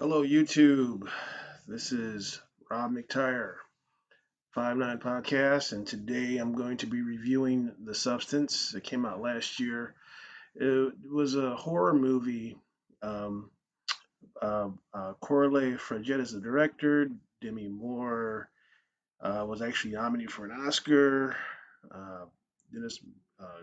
Hello, YouTube. This is R.McTyre-59 podcast, and today I'm going to be reviewing The Substance. It came out last year. It was a horror movie. Um, Coralie Fargeat is the director. Demi Moore was actually nominated for an Oscar. Uh, Dennis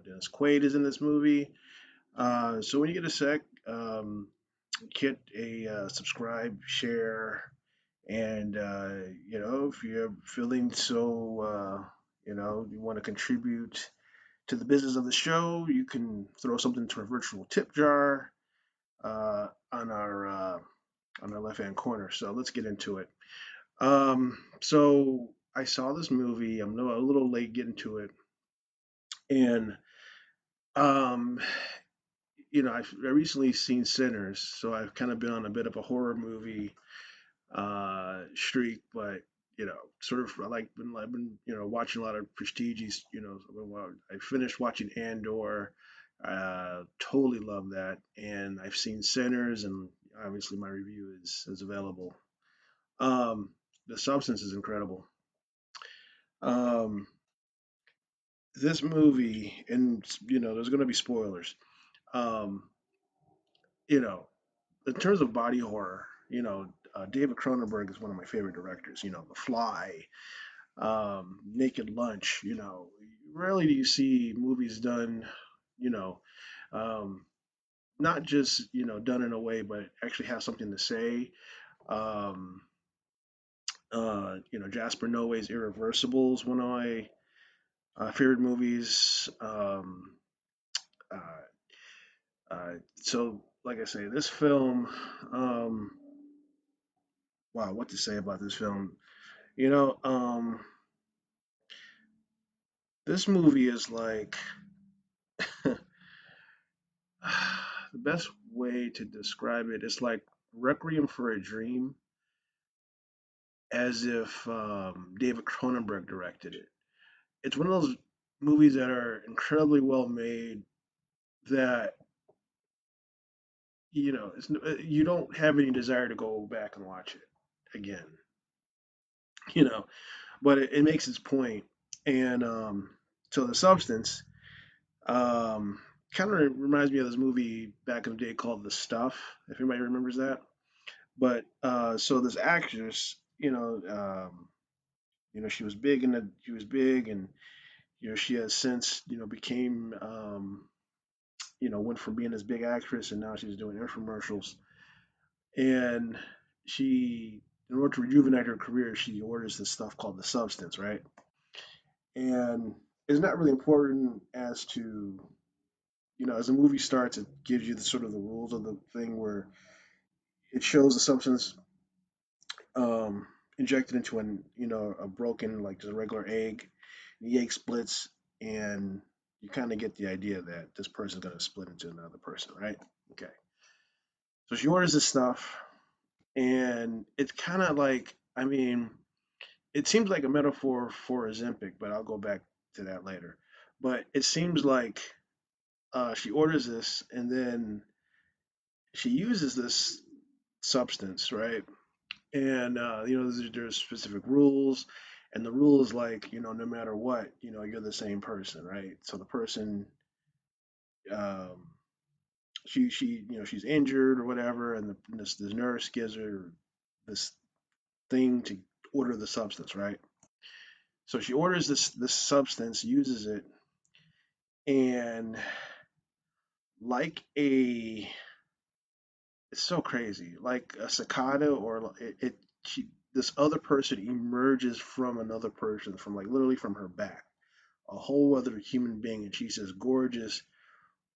Dennis Quaid is in this movie. So when you get a sec, hit a subscribe, share, and if you're feeling so, you want to contribute to the business of the show, you can throw something into our virtual tip jar on our left hand corner. So let's get into it. So I saw this movie. I'm a little late getting to it, and um, I recently seen Sinners, so I've kind of been on a bit of a horror movie streak, but sort of I've been watching a lot of prestigious. I finished watching Andor, totally love that, and I've seen Sinners, and obviously my review is available. Um, the Substance is incredible. Um, this movie, and there's going to be spoilers. Um, you know, in terms of body horror, David Cronenberg is one of my favorite directors. The Fly, Naked Lunch. Rarely do you see movies done, you know, um, not just done in a way, but actually have something to say. Um, Jasper Noe's Irreversible is one of my favorite movies. Uh, so, like I say, this film. Um, wow, what to say about this film? You know, um, this movie is like the best way to describe it is like Requiem for a Dream, as if David Cronenberg directed it. It's one of those movies that are incredibly well made that you don't have any desire to go back and watch it again. You know, but it makes its point, and so the substance um, kind of reminds me of this movie back in the day called The Stuff, if anybody remembers that. But so this actress, she was big, and she has since became went from being this big actress, and now she's doing infomercials. And she, in order to rejuvenate her career, she orders this stuff called the substance, right? And it's not really important as to as the movie starts, it gives you the sort of the rules of the thing where it shows the substance um, injected into a broken, like just a regular egg. The egg splits, and you kind of get the idea that this person's gonna split into another person, right? Okay. So she orders this stuff, and it's kind of like, I mean, it seems like a metaphor for Ozempic, but I'll go back to that later. But it seems like she orders this, and then she uses this substance, right? And there's specific rules, and the rule is like no matter what, you're the same person, right? So the person, um, she's injured or whatever, and this nurse gives her this thing to order the substance, right? So she orders this substance, uses it, and like a it's so crazy, like a cicada, or she this other person emerges from another person, from like literally from her back, a whole other human being, and she's this gorgeous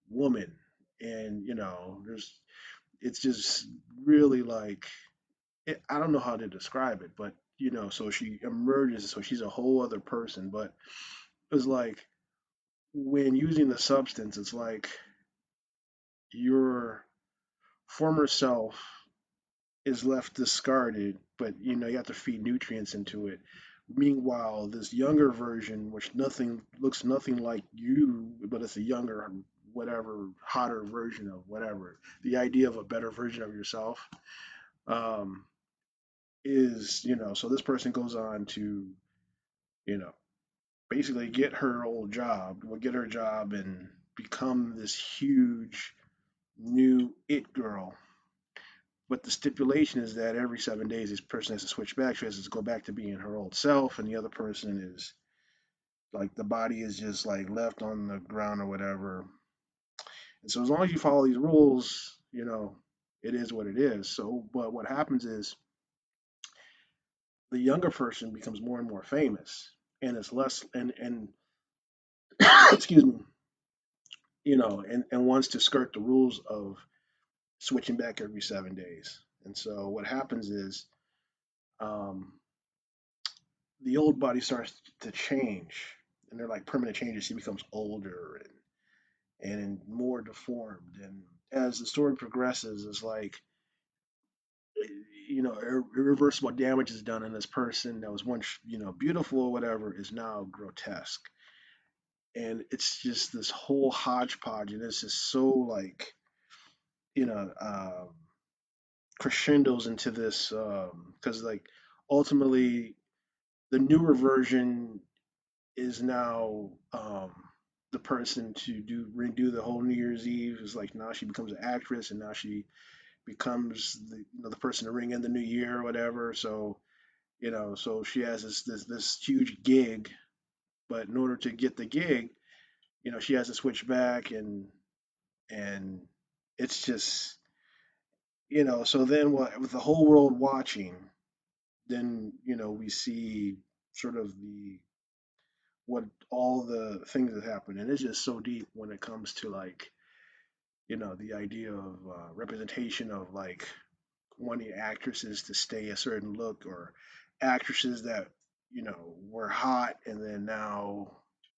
woman. And there's it's just really like I don't know how to describe it, but so she emerges, so she's a whole other person. But it was like when using the substance, it's like your former self is left discarded, but you have to feed nutrients into it. Meanwhile, this younger version, which nothing looks nothing like you, but it's a younger, whatever, hotter version of whatever. The idea of a better version of yourself. um, is, so this person goes on to, you know, basically get her old job, will get her job and become this huge new it girl. But the stipulation is that every 7 days, this person has to switch back. She has to go back to being her old self, and the other person is like the body is just like left on the ground or whatever. And so as long as you follow these rules, it is what it is. So, but what happens is the younger person becomes more and more famous, and it's less and excuse me, and wants to skirt the rules of switching back every 7 days. And so what happens is um, the old body starts to change, and they're like permanent changes. He becomes older and more deformed. And as the story progresses, it's like irreversible damage is done, and this person that was once beautiful or whatever is now grotesque. And it's just this whole hodgepodge, and it's just so like you know crescendos into this because like ultimately the newer version is now the person to redo the whole New Year's Eve is like now she becomes an actress, and now she becomes the person to ring in the new year or whatever. So so she has this huge gig, but in order to get the gig, she has to switch back, and it's just so then what with the whole world watching, then we see sort of the what all the things that happen, and it's just so deep when it comes to like the idea of representation of like wanting actresses to stay a certain look, or actresses that were hot and then now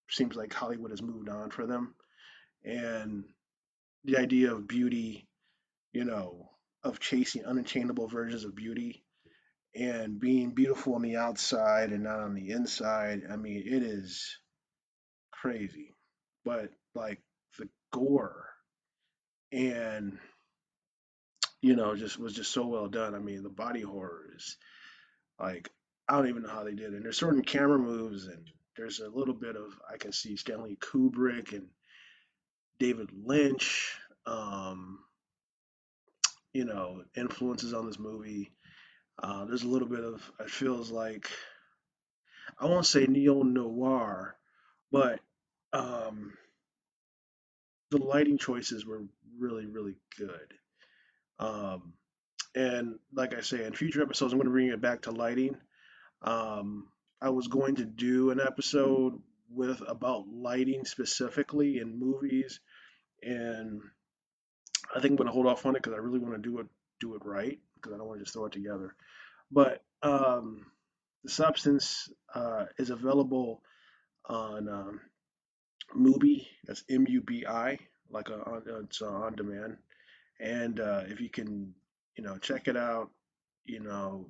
seems like Hollywood has moved on for them, and the idea of beauty, you know of chasing unattainable versions of beauty and being beautiful on the outside and not on the inside. I mean, it is crazy. But like the gore and just was just so well done. I mean, the body horror is like I don't even know how they did it. And there's certain camera moves, and there's a little bit of I can see Stanley Kubrick and David Lynch, influences on this movie. There's a little bit of it feels like I won't say neo noir, but um, the lighting choices were really really good. Um, and like I say, in future episodes, I'm going to bring it back to lighting. Um, I was going to do an episode with about lighting specifically in movies, and I think I'm going to hold off on it because I really want to do it right because I don't want to just throw it together. But the substance is available on Mubi. That's Mubi, like it's on demand. And if you can, check it out, you know,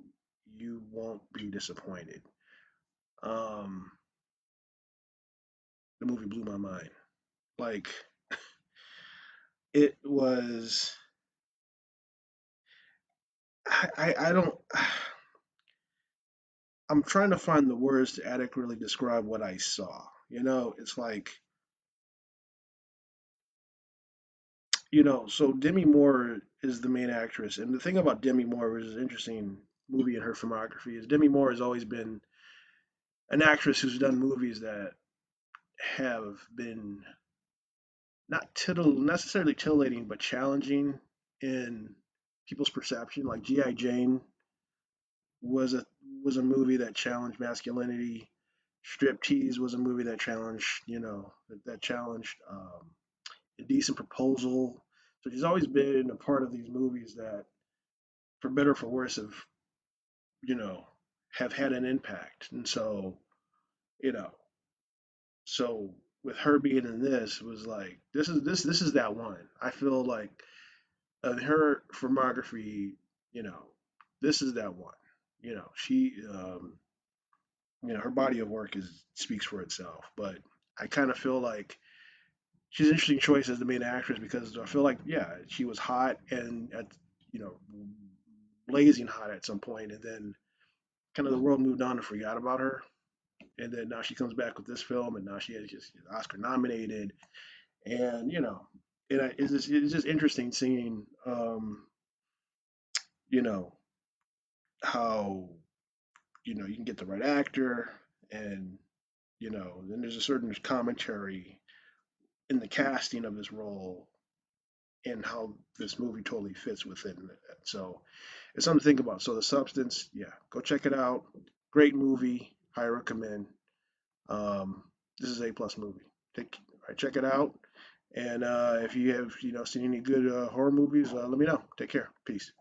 you won't be disappointed. Um, the movie blew my mind. Like it was, I don't. I'm trying to find the words to adequately describe what I saw. It's like, so Demi Moore is the main actress, and the thing about Demi Moore, which is an interesting movie in her filmography, is Demi Moore has always been an actress who's done movies that have been not necessarily titillating, but challenging in people's perception. Like G.I. Jane was a was a movie that challenged masculinity. Striptease was a movie that challenged, that challenged a decent proposal. So she's always been a part of these movies that, for better or for worse, you know, have had an impact. And so, you know, so with her being in this, it was like this is that one. I feel like her filmography, you know, this is that one. She, her body of work is speaks for itself. But I kind of feel like she's an interesting choice as the main actress because I feel like, yeah, she was hot and at you know blazing hot at some point, and then kind of the world moved on and forgot about her. And then now she comes back with this film, and now she is just Oscar nominated, and it's just interesting seeing, you know, how you can get the right actor, and then there's a certain commentary in the casting of this role and how this movie totally fits within it. So it's something to think about. So The Substance, yeah, go check it out. Great movie, highly recommend. Um, this is A plus movie. All right, check it out. And if you have seen any good horror movies, let me know. Take care. Peace.